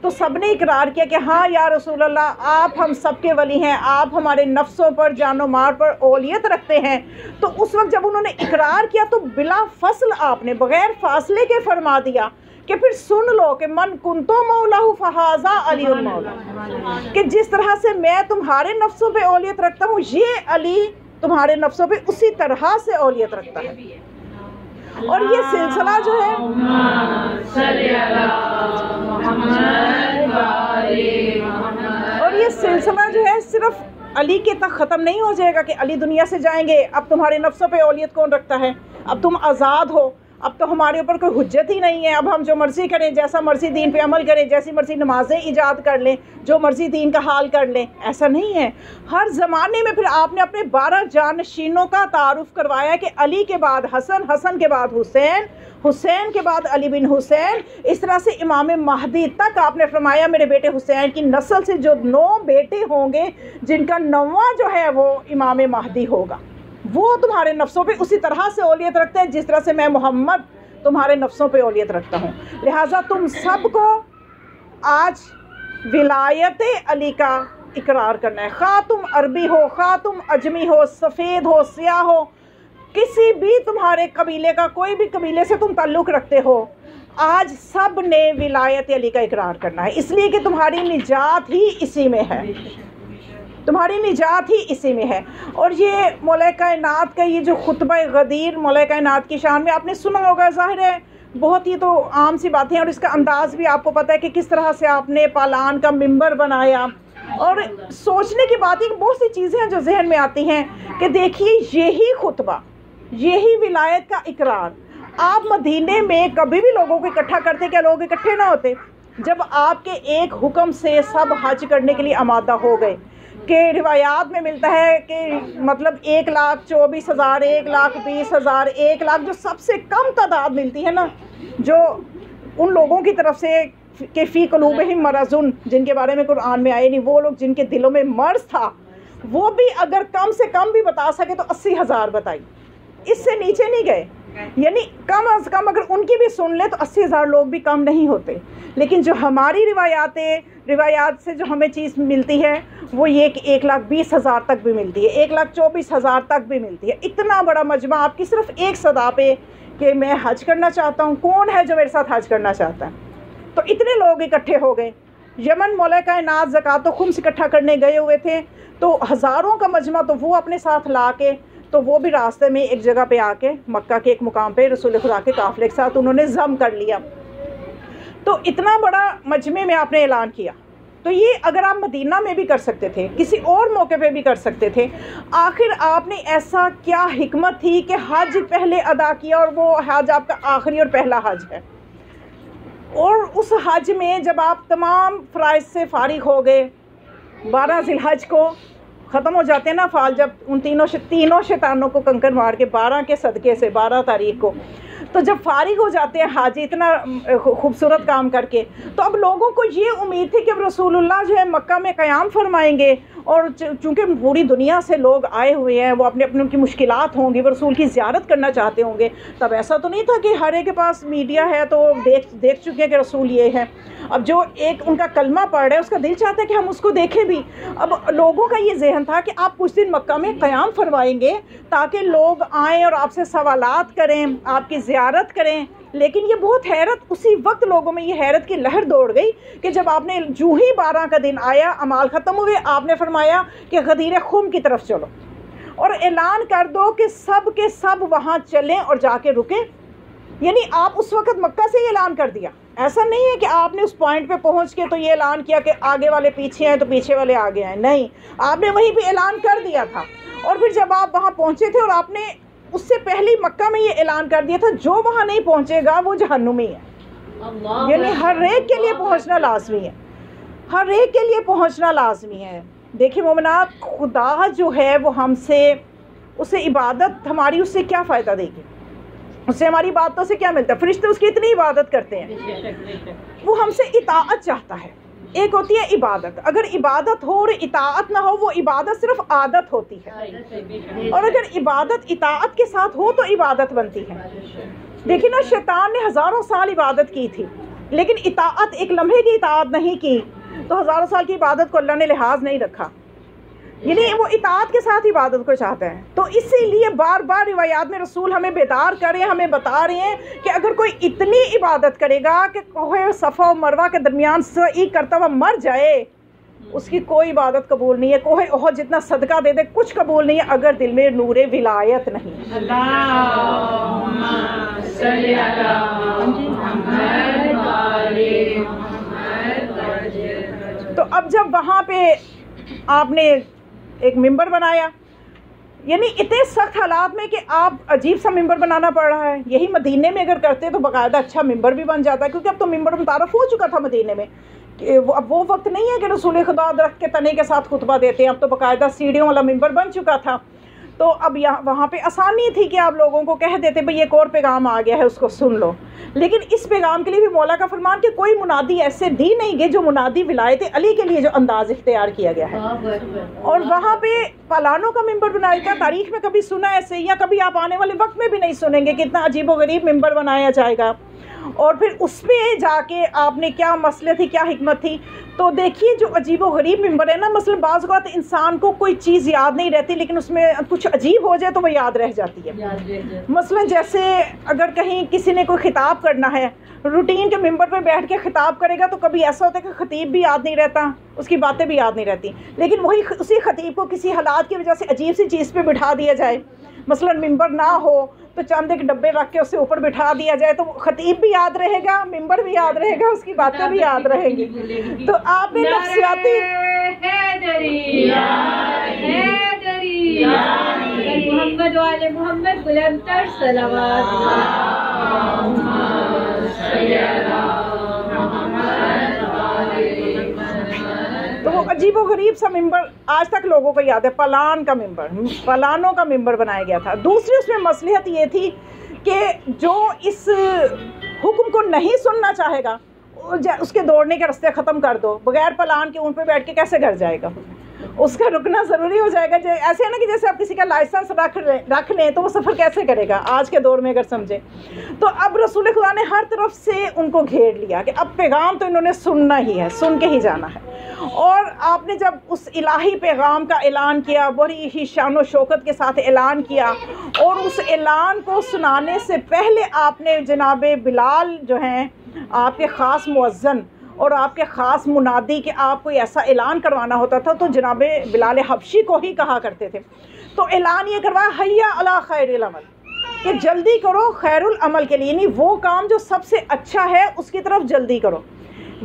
A: تو سب نے اقرار کیا کہ ہاں یا رسول اللہ آپ ہم سب کے ولی ہیں، آپ ہمارے نفسوں پر جان و مال پر اولیت رکھتے ہیں۔ تو اس وقت جب انہوں نے اقرار کیا تو بلا فصل آپ نے بغیر فاصلے کے فرما دیا کہ پھر سن لو کہ من کنتو مولا فہذا علی المولا، کہ جس طرح سے میں تمہارے نفسوں پہ اولیت رکھتا ہوں یہ علی تمہارے نفسوں پہ اسی طرح سے اولیت رکھتا ہے۔ اور یہ سلسلہ جو ہے صرف علی کے تک ختم نہیں ہو جائے گا کہ علی دنیا سے جائیں گے اب تمہارے نفسوں پہ اولیت کون رکھتا ہے، اب تم آزاد ہو، اب تو ہمارے اوپر کوئی حجت ہی نہیں ہے، اب ہم جو مرضی کریں، جیسا مرضی دین پہ عمل کریں، جیسی مرضی نمازیں ایجاد کر لیں، جو مرضی دین کا حال کر لیں، ایسا نہیں ہے۔ ہر زمانے میں پھر آپ نے اپنے 12 جانشینوں کا تعارف کروایا کہ علی کے بعد حسن، حسن کے بعد حسین، حسین کے بعد علی بن حسین، اس طرح سے امام مہدی تک آپ نے فرمایا میرے بیٹے حسین کی نسل سے جو 9 بیٹے ہوں گے، جن کا 9واں جو ہے وہ امام مہدی ہوگا، وہ تمہارے نفسوں پہ اسی طرح سے اولیت رکھتے ہیں جس طرح سے میں محمد تمہارے نفسوں پہ اولیت رکھتا ہوں۔ لہٰذا تم سب کو آج ولایت علی کا اقرار کرنا ہے، خواہ تم عربی ہو، خواہ تم اجمی ہو، سفید ہو، سیاہ ہو، کسی بھی تمہارے قبیلے کا، کوئی بھی قبیلے سے تم تعلق رکھتے ہو، آج سب نے ولایت علی کا اقرار کرنا ہے، اس لیے کہ تمہاری نجات ہی اسی میں ہے، تمہاری نجات ہی اسی میں ہے۔ اور یہ مولا کائنات کا یہ جو خطبہ غدیر مولا کائنات کی شان میں آپ نے سنا ہوگا، ظاہر ہے بہت ہی تو عام سی باتیں ہیں، اور اس کا انداز بھی آپ کو پتہ ہے کہ کس طرح سے آپ نے پالان کا ممبر بنایا، اور سوچنے کی بات ہے کہ بہت سی چیزیں ہیں جو ذہن میں آتی ہیں کہ دیکھیے یہی خطبہ، یہی ولایت کا اقرار آپ مدینے میں کبھی بھی لوگوں کو اکٹھا کرتے، کیا لوگ اکٹھے نہ ہوتے؟ جب آپ کے ایک حکم سے سب حج کرنے کے لیے آمادہ ہو گئے، کہ روایات میں ملتا ہے کہ مطلب 1,24,000، 1,20,000، 1,00,000 جو سب سے کم تعداد ملتی ہے نا، جو ان لوگوں کی طرف سے کہ فی قلوبہم مرض، جن کے بارے میں قرآن میں آئے نہیں، وہ لوگ جن کے دلوں میں مرض تھا، وہ بھی اگر کم سے کم بھی بتا سکے تو 80,000 بتائی، اس سے نیچے نہیں گئے، یعنی کم از کم اگر ان کی بھی سن لے تو 80,000 لوگ بھی کم نہیں ہوتے۔ لیکن جو ہماری روایات سے جو ہمیں چیز ملتی ہے وہ یہ کہ 1,20,000 تک بھی ملتی ہے، 1,24,000 تک بھی ملتی ہے۔ اتنا بڑا مجمع آپ کی صرف ایک صدا پہ کہ میں حج کرنا چاہتا ہوں، کون ہے جو میرے ساتھ حج کرنا چاہتا ہے؟ تو اتنے لوگ اکٹھے ہو گئے۔ یمن مولا کائنات زکوٰۃ و خمس اکٹھا کرنے گئے ہوئے تھے، تو ہزاروں کا مجمع تو وہ اپنے ساتھ لا کے، تو وہ بھی راستے میں ایک جگہ پہ آ کے مکہ کے ایک مقام پہ رسول خدا کے قافلے کے ساتھ انہوں نے ضم کر لیا۔ تو اتنا بڑا مجمع میں آپ نے اعلان کیا، تو یہ اگر آپ مدینہ میں بھی کر سکتے تھے، کسی اور موقع پہ بھی کر سکتے تھے، آخر آپ نے ایسا کیا حکمت تھی کہ حج پہلے ادا کیا، اور وہ حج آپ کا آخری اور پہلا حج ہے؟ اور اس حج میں جب آپ تمام فرائض سے فارغ ہو گئے، 12 ذی الحج کو ختم ہو جاتے ہیں نا فال، جب ان تینوں شیطانوں کو کنکر مار کے 12 کے صدقے سے 12 تاریخ کو، تو جب فارغ ہو جاتے ہیں حاجی اتنا خوبصورت کام کر کے، تو اب لوگوں کو یہ امید تھی کہ اب رسول اللہ جو ہے مکہ میں قیام فرمائیں گے، اور چونکہ پوری دنیا سے لوگ آئے ہوئے ہیں، وہ اپنے ان کی مشکلات ہوں گی، وہ رسول کی زیارت کرنا چاہتے ہوں گے۔ تب ایسا تو نہیں تھا کہ ہر ایک کے پاس میڈیا ہے تو دیکھ چکے ہیں کہ رسول یہ ہے، اب جو ایک ان کا کلمہ پڑھ رہا ہے اس کا دل چاہتا ہے کہ ہم اس کو دیکھیں بھی۔ اب لوگوں کا یہ ذہن تھا کہ آپ کچھ دن مکہ میں قیام فرمائیں گے تاکہ لوگ آئیں اور آپ سے سوالات کریں، آپ کی زیارت کریں۔ لیکن یہ بہت حیرت، اسی وقت لوگوں میں یہ حیرت کی لہر دوڑ گئی کہ جب آپ نے جو ہی 12 کا دن آیا، اعمال ختم ہوئے، آپ نے فرمایا کہ غدیر خم کی طرف چلو اور اعلان کر دو کہ سب کے سب وہاں چلیں اور جا کے رکیں۔ یعنی آپ اس وقت مکہ سے ہی اعلان کر دیا، ایسا نہیں ہے کہ آپ نے اس پوائنٹ پہ پہنچ کے تو یہ اعلان کیا کہ آگے والے پیچھے ہیں تو پیچھے والے آگے ہیں، نہیں، آپ نے وہیں پہ اعلان کر دیا تھا۔ اور پھر جب آپ وہاں پہنچے تھے، اور آپ نے اس سے پہلے مکہ میں یہ اعلان کر دیا تھا جو وہاں نہیں پہنچے گا وہ جہنمی ہے۔ یعنی ہر ایک کے لیے پہنچنا لازمی ہے، ہر ایک کے لیے پہنچنا لازمی ہے۔ دیکھیں مومنات، خدا جو ہے وہ ہم سے، اسے عبادت ہماری اس سے کیا فائدہ دے گی؟ اس سے ہماری باتوں سے کیا ملتا ہے؟ فرشتے اس کی اتنی عبادت کرتے ہیں، وہ ہم سے اطاعت چاہتا ہے۔ ایک ہوتی ہے عبادت، اگر عبادت ہو اور اطاعت نہ ہو وہ عبادت صرف عادت ہوتی ہے، اور اگر عبادت اطاعت کے ساتھ ہو تو عبادت بنتی ہے۔ دیکھیں نا، شیطان نے ہزاروں سال عبادت کی تھی لیکن اطاعت، ایک لمحے کی اطاعت نہیں کی، تو ہزاروں سال کی عبادت کو اللہ نے لحاظ نہیں رکھا، یعنی وہ اطاعت کے ساتھ عبادت کو چاہتا ہے۔ تو اسی لیے بار بار روایات میں رسول ہمیں بیدار کر رہے ہیں، ہمیں بتا رہے ہیں کہ اگر کوئی اتنی عبادت کرے گا کہ کوہ صفا و مروہ کے درمیان سعی کرتا ہوا مر جائے، اس کی کوئی عبادت قبول نہیں ہے۔ کوہ احد جتنا صدقہ دے دے کچھ قبول نہیں ہے اگر دل میں نور ولایت نہیں۔
B: اللہم صلی علی محمد وآل محمد۔
A: تو اب جب وہاں پہ آپ نے ایک ممبر بنایا، یعنی اتنے سخت حالات میں کہ آپ عجیب سا ممبر بنانا پڑ رہا ہے. یہی مدینے میں اگر کرتے تو باقاعدہ اچھا ممبر بھی بن جاتا ہے, کیونکہ اب تو ممبر متعارف ہو چکا تھا مدینے میں. اب وہ وقت نہیں ہے کہ رسول خدا درخت کے تنے کے ساتھ خطبہ دیتے ہیں, اب تو باقاعدہ سیڑھیوں والا ممبر بن چکا تھا. تو اب وہاں پہ آسانی تھی کہ آپ لوگوں کو کہہ دیتے بھئی ایک اور پیغام آ گیا ہے, اس کو سن لو. لیکن اس پیغام کے لیے بھی مولا کا فرمان کہ کوئی منادی ایسے دی نہیں گئے جو منادی ولایت علی کے لیے جو انداز اختیار کیا گیا ہے. اور وہاں پہ پلانوں کا ممبر بنایا گیا, تاریخ میں کبھی سنا ایسے, یا کبھی آپ آنے والے وقت میں بھی نہیں سنیں گے کہ اتنا عجیب و غریب ممبر بنایا جائے گا. اور پھر اس پہ جا کے آپ نے کیا مسئلے تھی, کیا حکمت تھی. تو دیکھیے جو عجیب و غریب ممبر ہے نا, مثلا بعض اوقات انسان کو کوئی چیز یاد نہیں رہتی لیکن اس میں کچھ عجیب ہو جائے تو وہ یاد رہ جاتی ہے. مثلا جیسے اگر کہیں کسی نے کوئی خطاب کرنا ہے, روٹین کے ممبر پہ بیٹھ کے خطاب کرے گا تو کبھی ایسا ہوتا ہے کہ خطیب بھی یاد نہیں رہتا, اس کی باتیں بھی یاد نہیں رہتی, لیکن وہی اسی خطیب کو کسی حالات کی وجہ سے عجیب سی چیز پہ بٹھا دیا جائے. مثلا ممبر نہ ہو تو چند ایک ڈبے رکھ کے اسے اوپر بٹھا دیا جائے تو خطیب بھی یاد رہے گا, ممبر بھی یاد رہے گا, اس کی باتیں بھی یاد رہیں گی. تو آپ نے نفسیاتی
B: محمد والے محمد بلندتر صلوات.
A: تو وہ عجیب و غریب سا ممبر آج تک لوگوں کو یاد ہے. پلان کا ممبر, پلانوں کا ممبر بنایا گیا تھا. دوسری اس میں مصلحت یہ تھی کہ جو اس حکم کو نہیں سننا چاہے گا اس کے دوڑنے کے راستے ختم کر دو. بغیر پلان کے اون پہ بیٹھ کے کیسے گھر جائے گا, اس کا رکنا ضروری ہو جائے گا. ایسے ہے نا کہ جیسے آپ کسی کا لائسنس رکھ لیں تو وہ سفر کیسے کرے گا آج کے دور میں اگر سمجھیں. تو اب رسول خدا نے ہر طرف سے ان کو گھیر لیا کہ اب پیغام تو انہوں نے سننا ہی ہے, سن کے ہی جانا ہے. اور آپ نے جب اس الہی پیغام کا اعلان کیا, بڑی ہی شان و شوکت کے ساتھ اعلان کیا, اور اس اعلان کو سنانے سے پہلے آپ نے جناب بلال جو ہیں آپ کے خاص مؤذن اور آپ کے خاص منادی کہ آپ کو ایسا اعلان کروانا ہوتا تھا تو جناب بلال حبشی کو ہی کہا کرتے تھے. تو اعلان یہ کروایا حیا علی خیر العمل, کہ جلدی کرو خیر العمل کے لیے, یعنی وہ کام جو سب سے اچھا ہے اس کی طرف جلدی کرو.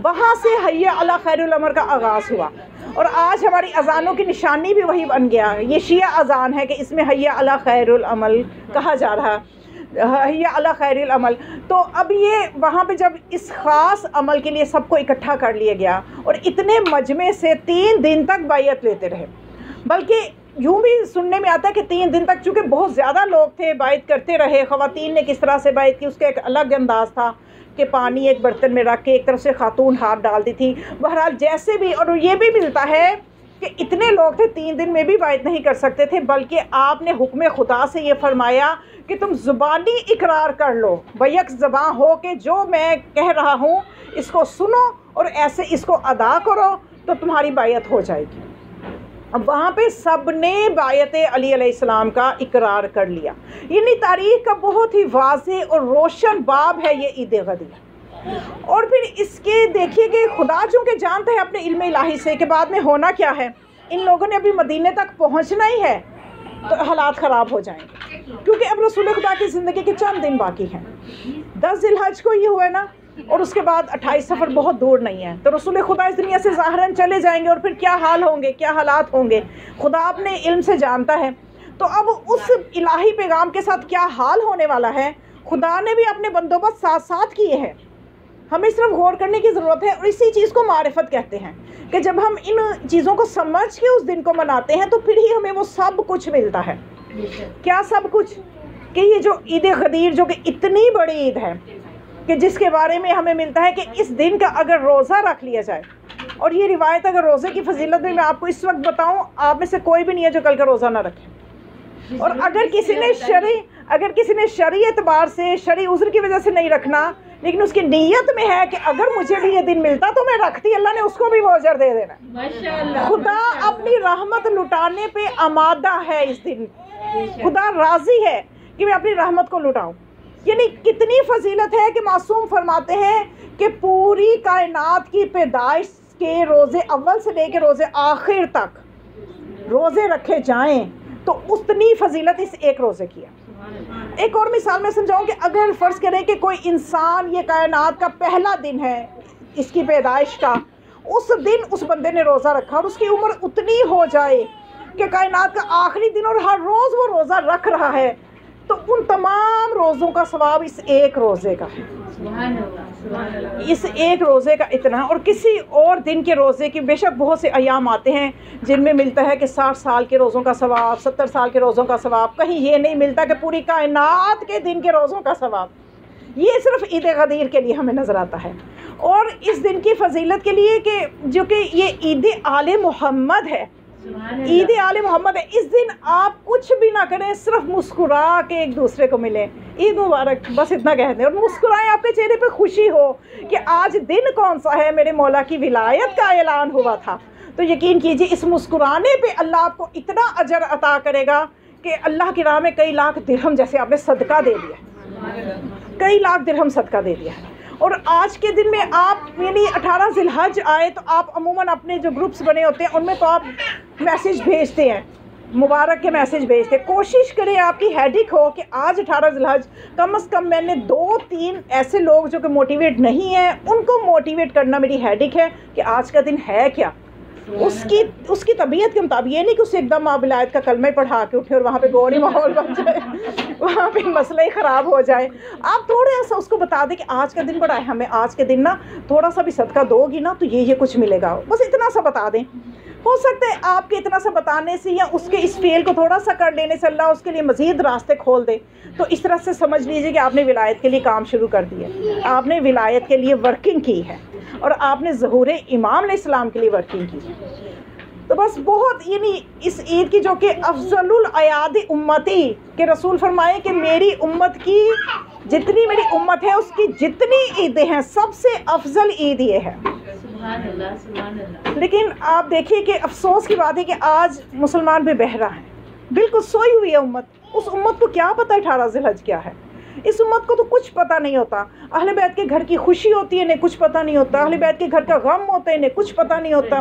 A: وہاں سے حیا علی خیر العمل کا آغاز ہوا. اور آج ہماری اذانوں کی نشانی بھی وہی بن گیا. یہ شیعہ اذان ہے کہ اس میں حیا علی خیر العمل کہا جا رہا, حیا علی خیر العمل. تو اب یہ وہاں پہ جب اس خاص عمل کے لیے سب کو اکٹھا کر لیا گیا اور اتنے مجمع سے 3 دن تک بیعت لیتے رہے. بلکہ یوں بھی سننے میں آتا ہے کہ 3 دن تک چونکہ بہت زیادہ لوگ تھے بیعت کرتے رہے. خواتین نے کس طرح سے بیعت کی اس کا ایک الگ انداز تھا کہ پانی ایک برتن میں رکھ کے ایک طرف سے خاتون ہاتھ ڈالتی تھی. بہرحال جیسے بھی, اور یہ بھی ملتا ہے کہ اتنے لوگ تھے 3 دن میں بھی بیعت نہیں کر سکتے تھے, بلکہ آپ نے حکم خدا سے یہ فرمایا کہ تم زبانی اقرار کر لو, بیک زباں ہو کے جو میں کہہ رہا ہوں اس کو سنو اور ایسے اس کو ادا کرو تو تمہاری بیعت ہو جائے گی. اب وہاں پہ سب نے بیعت علی علیہ السلام کا اقرار کر لیا. یعنی تاریخ کا بہت ہی واضح اور روشن باب ہے یہ عید غدیر. اور پھر اس کے دیکھیے کہ خدا چونکہ جانتا ہے اپنے علم الہی سے کہ بعد میں ہونا کیا ہے. ان لوگوں نے ابھی مدینے تک پہنچنا ہی ہے تو حالات خراب ہو جائیں گے, کیونکہ اب رسول خدا کی زندگی کے چند دن باقی ہیں. 10 ذی الحج کو یہ ہوا ہے نا, اور اس کے بعد 28 سفر بہت دور نہیں ہے. تو رسول خدا اس دنیا سے ظاہراً چلے جائیں گے, اور پھر کیا حال ہوں گے, کیا حالات ہوں گے, خدا اپنے علم سے جانتا ہے. تو اب اس الہی پیغام کے ساتھ کیا حال ہونے والا ہے, خدا نے بھی اپنے بندوبست ساتھ ساتھ کیے ہیں. ہمیں صرف غور کرنے کی ضرورت ہے, اور اسی چیز کو معرفت کہتے ہیں کہ جب ہم ان چیزوں کو سمجھ کے اس دن کو مناتے ہیں تو پھر ہی ہمیں وہ سب کچھ ملتا ہے. کیا سب کچھ, کہ یہ جو عید غدیر جو کہ اتنی بڑی عید ہے کہ جس کے بارے میں ہمیں ملتا ہے کہ اس دن کا اگر روزہ رکھ لیا جائے, اور یہ روایت اگر روزے کی فضیلت میں آپ کو اس وقت بتاؤں, آپ میں سے کوئی بھی نہیں ہے جو کل کا روزہ نہ رکھے. اور اگر کسی نے شرعی اعتبار سے شرعی عذر کی وجہ سے نہیں رکھنا, لیکن اس کی نیت میں ہے کہ اگر مجھے بھی یہ دن ملتا تو میں رکھتی, اللہ نے اس کو بھی وہ اجر دے دینا. خدا اپنی رحمت لٹانے پہ آمادہ ہے اس دن. خدا راضی ہے کہ میں اپنی رحمت کو لٹاؤں. یعنی کتنی فضیلت ہے کہ معصوم فرماتے ہیں کہ پوری کائنات کی پیدائش کے روزے اول سے لے کے روزے آخر تک روزے رکھے جائیں تو اتنی فضیلت اس ایک روزے کی ہے. ایک اور مثال میں سمجھاؤں کہ اگر فرض کریں کہ کوئی انسان یہ کائنات کا پہلا دن ہے اس کی پیدائش کا, اس دن اس بندے نے روزہ رکھا اور اس کی عمر اتنی ہو جائے کہ کائنات کا آخری دن اور ہر روز وہ روزہ رکھ رہا ہے تو ان تمام روزوں کا ثواب اس ایک روزے کا ہے. اس ایک روزے کا اتنا. اور کسی اور دن کے روزے کی بے شک بہت سے ایام آتے ہیں جن میں ملتا ہے کہ 60 سال کے روزوں کا ثواب، 70 سال کے روزوں کا ثواب. کہیں یہ نہیں ملتا کہ پوری کائنات کے دن کے روزوں کا ثواب. یہ صرف عید غدیر کے لیے ہمیں نظر آتا ہے. اور اس دن کی فضیلت کے لیے کہ جو کہ یہ عید آل محمد ہے، عید آل محمد ہے. اس دن آپ کچھ بھی نہ کریں، صرف مسکرا کے ایک دوسرے کو ملیں، عید مبارک، بس اتنا کہہ دیں. اور مسکرائیں، آپ کے چہرے پہ خوشی ہو کہ آج دن کون سا ہے، میرے مولا کی ولایت کا اعلان ہوا تھا. تو یقین کیجیے اس مسکرانے پہ اللہ آپ کو اتنا اجر عطا کرے گا کہ اللہ کی راہ میں کئی لاکھ درہم جیسے آپ نے صدقہ دے دیا، کئی لاکھ درہم صدقہ دے دیا. اور آج کے دن میں آپ یعنی 18 ذی الحج آئے تو آپ عموماً اپنے جو گروپس بنے ہوتے ہیں ان میں تو آپ میسیج بھیجتے ہیں، مبارک کے میسیج بھیجتے ہیں. کوشش کریں آپ کی ہیڈک ہو کہ آج 18 ذی الحج کم از کم میں نے 2-3 ایسے لوگ جو کہ موٹیویٹ نہیں ہیں ان کو موٹیویٹ کرنا میری ہیڈک ہے کہ آج کا دن ہے کیا. اس کی طبیعت کے مطابق، یہ نہیں کہ اسے ایک دم آپ ولایت کا کلمہ پڑھا کے اٹھے اور وہاں پہ گوری ماحول بن جائے، وہاں پہ مسئلہ ہی خراب ہو جائے. آپ تھوڑا سا اس کو بتا دیں کہ آج کا دن بڑا ہے، ہمیں آج کے دن نا تھوڑا سا بھی صدقہ دو گی نا تو یہ کچھ ملے گا. بس اتنا سا بتا دیں. ہو سکتا ہے آپ کے اتنا سا بتانے سے یا اس کے اس فعل کو تھوڑا سا کر لینے سے اللہ اس کے لیے مزید راستے کھول دے. تو اس طرح سے سمجھ لیجئے کہ آپ نے ولایت کے لیے کام شروع کر دیا، آپ نے ولایت کے لیے ورکنگ کی ہے اور آپ نے ظہور امام علیہ السلام کے لیے ورکنگ کی ہے. تو بس بہت یعنی اس عید کی جو کہ افضل الاعیاد امتی کہ رسول فرمائے کہ میری امت کی جتنی میری امت ہے اس کی جتنی عیدیں ہیں سب سے افضل عید یہ ہے. لیکن آپ دیکھیے کہ افسوس کی بات ہے کہ آج مسلمان بے بہرا ہیں، بالکل سوئی ہوئی ہے امت. اس امت کو کیا پتہ 18 ذی الحج کیا ہے؟ اس امت کو تو کچھ پتہ نہیں ہوتا. اہل بیت کے گھر کی خوشی ہوتی ہے انہیں کچھ پتہ نہیں ہوتا، اہل بیت کے گھر کا غم ہوتا ہے انہیں کچھ پتہ نہیں ہوتا.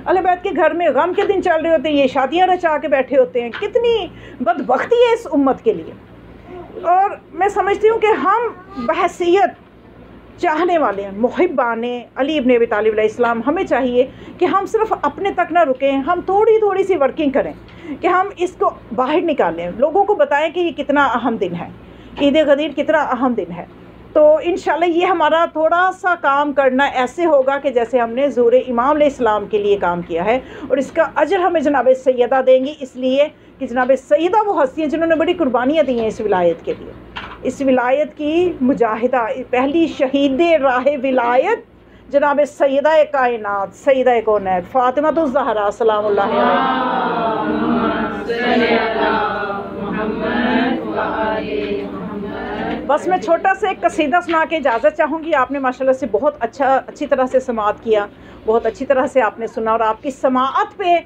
A: اہل بیت کے گھر میں غم کے دن چل رہے ہوتے ہیں، یہ شادیاں رچا کے بیٹھے ہوتے ہیں. کتنی بدبختی ہے اس امت کے لیے. اور میں سمجھتی ہوں کہ ہم بحیثیت چاہنے والے ہیں، محبان علی ابن ابی طالب علیہ السلام، ہمیں چاہیے کہ ہم صرف اپنے تک نہ رکیں، ہم تھوڑی سی ورکنگ کریں کہ ہم اس کو باہر نکالیں، لوگوں کو بتائیں کہ یہ کتنا اہم دن ہے، عید غدیر کتنا اہم دن ہے. تو انشاءاللہ یہ ہمارا تھوڑا سا کام کرنا ایسے ہوگا کہ جیسے ہم نے ظہور امام علیہ السلام کے لیے کام کیا ہے. اور اس کا اجر ہمیں جناب سیدہ دیں گی، اس لیے کہ جناب سیدہ وہ ہستی ہیں جنہوں نے بڑی قربانیاں دی ہیں اس ولایت کے لیے. اس ولایت کی مجاہدہ، پہلی شہید راہ ولایت جناب سیدہ کائنات، سیدہ کونین فاطمہ الزہرا سلام اللہ علیہا. بس میں چھوٹا سا ایک قصیدہ سنا کے اجازت چاہوں گی. آپ نے ماشاءاللہ سے بہت اچھی طرح سے سماعت کیا، بہت اچھی طرح سے آپ نے سنا، اور آپ کی سماعت پہ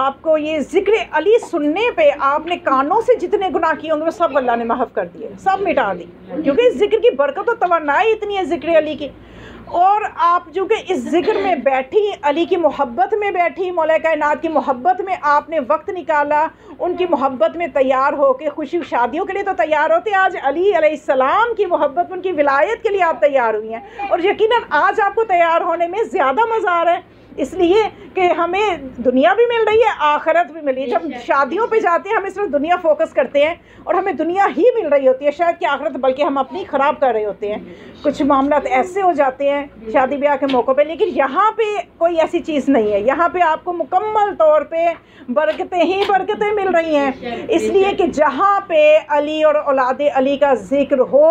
A: آپ کو یہ ذکر علی سننے پہ آپ نے کانوں سے جتنے گناہ کیے ہوں گے وہ سب اللہ نے محف کر دیے، سب مٹا دی، کیونکہ اس ذکر کی برکت و توانائی اتنی ہے ذکر علی کی. اور آپ جو کہ اس ذکر میں بیٹھی، علی کی محبت میں بیٹھی، مولا کائنات کی محبت میں آپ نے وقت نکالا، ان کی محبت میں تیار ہو کے خوشی شادیوں کے لیے تو تیار ہوتے، آج علی علیہ السلام کی محبت، ان کی ولایت کے لیے آپ تیار ہوئی ہیں. اور یقیناً آج آپ کو تیار ہونے میں زیادہ مزہ آ رہا ہے، اس لیے کہ ہمیں دنیا بھی مل رہی ہے، آخرت بھی مل رہی ہے. جب شادیوں پہ جاتے ہیں ہم صرف دنیا فوکس کرتے ہیں اور ہمیں دنیا ہی مل رہی ہوتی ہے، شاید کہ آخرت بلکہ ہم اپنی خراب کر رہے ہوتے ہیں. کچھ معاملات ایسے ہو جاتے ہیں شادی بیاہ کے موقع پہ، لیکن یہاں پہ کوئی ایسی چیز نہیں ہے. یہاں پہ آپ کو مکمل طور پہ برکتیں ہی برکتیں مل رہی ہیں، اس لیے کہ جہاں پہ علی اور اولاد علی کا ذکر ہو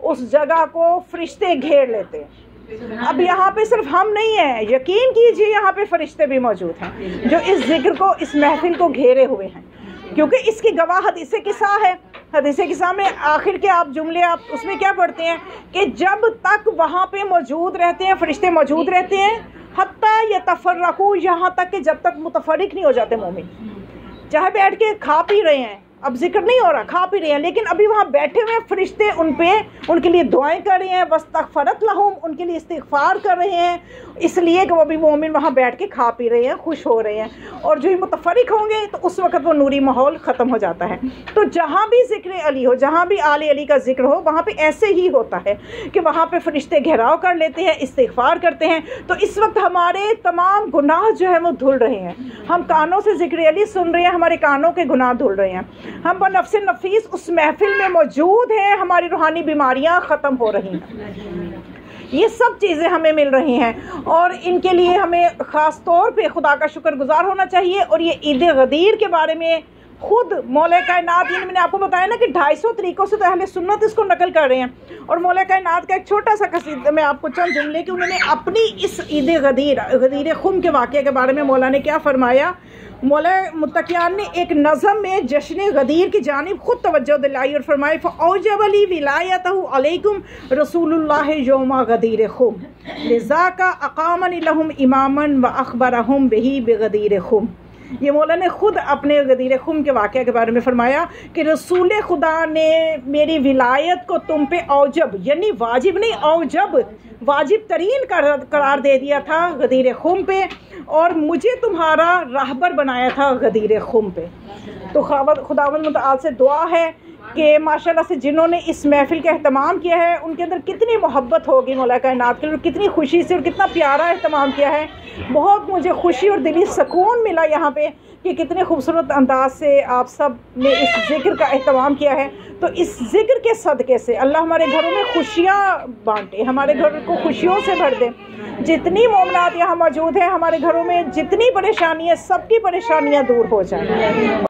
A: اس جگہ کو فرشتے گھیر لیتے ہیں. اب یہاں پہ صرف ہم نہیں ہیں، یقین کیجئے یہاں پہ فرشتے بھی موجود ہیں جو اس ذکر کو، اس محفل کو گھیرے ہوئے ہیں، کیونکہ اس کی گواہ حدیث قصہ ہے. حدیث قصہ میں آخر کے آپ جملے آپ اس میں کیا پڑھتے ہیں کہ جب تک وہاں پہ موجود رہتے ہیں، فرشتے موجود رہتے ہیں، حتیٰ یتفرقوا، یہاں تک کہ جب تک متفرق نہیں ہو جاتے مومن. چاہے بیٹھ کے کھا پی رہے ہیں، اب ذکر نہیں ہو رہا، کھا پی رہے ہیں، لیکن ابھی وہاں بیٹھے ہوئے فرشتے ان پہ ان کے لیے دعائیں کر رہے ہیں، واستغفرت لہم، ان کے لیے استغفار کر رہے ہیں، اس لیے کہ وہ بھی مومن وہاں بیٹھ کے کھا پی رہے ہیں، خوش ہو رہے ہیں. اور جو ہی متفرق ہوں گے تو اس وقت وہ نوری ماحول ختم ہو جاتا ہے. تو جہاں بھی ذکر علی ہو، جہاں بھی آل علی کا ذکر ہو، وہاں پہ ایسے ہی ہوتا ہے کہ وہاں پہ فرشتے گھیراؤ کر لیتے ہیں، استغفار کرتے ہیں. تو اس وقت ہمارے تمام گناہ جو ہے وہ دھل رہے ہیں. ہم کانوں سے ذکر علی سن رہے ہیں، ہمارے کانوں کے گناہ دھل رہے ہیں. ہم بنفس نفیس اس محفل میں موجود ہیں، ہماری روحانی بیماریاں ختم ہو رہی ہیں. یہ سب چیزیں ہمیں مل رہی ہیں اور ان کے لیے ہمیں خاص طور پہ خدا کا شکر گزار ہونا چاہیے. اور یہ عید غدیر کے بارے میں خود مولا کائنات، یعنی میں نے آپ کو بتایا نا کہ 250 طریقوں سے تو اہل سنت اس کو نقل کر رہے ہیں. اور مولا کائنات کا ایک چھوٹا سا قصیدہ میں آپ کو چند جملے کہ انہوں نے اپنی اس عید غدیر خم کے واقعے کے بارے میں مولا نے کیا فرمایا. مولا متقیان نے ایک نظم میں جشن غدیر کی جانب خود توجہ دلائی اور فرمائے فَأَوْجَبَ لِي وِلَایَتَهُ عَلَيْكُمْ رَسُولُ اللَّهِ يَوْمَ غَدِيرِ خُمْ لِذَاكَ أَقَامَنِ لَهُمْ إِمَامًا وَأَخْبَرَهُمْ بِهِ بِغَدِيرِ خُمْ. یہ مولا نے خود اپنے غدیر خم کے واقعہ کے بارے میں فرمایا کہ رسول خدا نے میری ولایت کو تم پہ اوجب، یعنی واجب نہیں، اوجب، واجب ترین قرار دے دیا تھا غدیر خم پہ، اور مجھے تمہارا راہبر بنایا تھا غدیر خم پہ. تو خداوند متعال سے دعا ہے کہ ماشاءاللہ سے جنہوں نے اس محفل کا اہتمام کیا ہے ان کے اندر کتنی محبت ہوگی مولا کائنات کے لیے، اور کتنی خوشی سے اور کتنا پیارا اہتمام کیا ہے. بہت مجھے خوشی اور دلی سکون ملا یہاں پہ کہ کتنے خوبصورت انداز سے آپ سب نے اس ذکر کا اہتمام کیا ہے. تو اس ذکر کے صدقے سے اللہ ہمارے گھروں میں خوشیاں بانٹے، ہمارے گھر کو خوشیوں سے بھر دے. جتنی مومنات یہاں موجود ہیں، ہمارے گھروں میں جتنی پریشانی ہے، سب کی پریشانیاں دور ہو جائیں.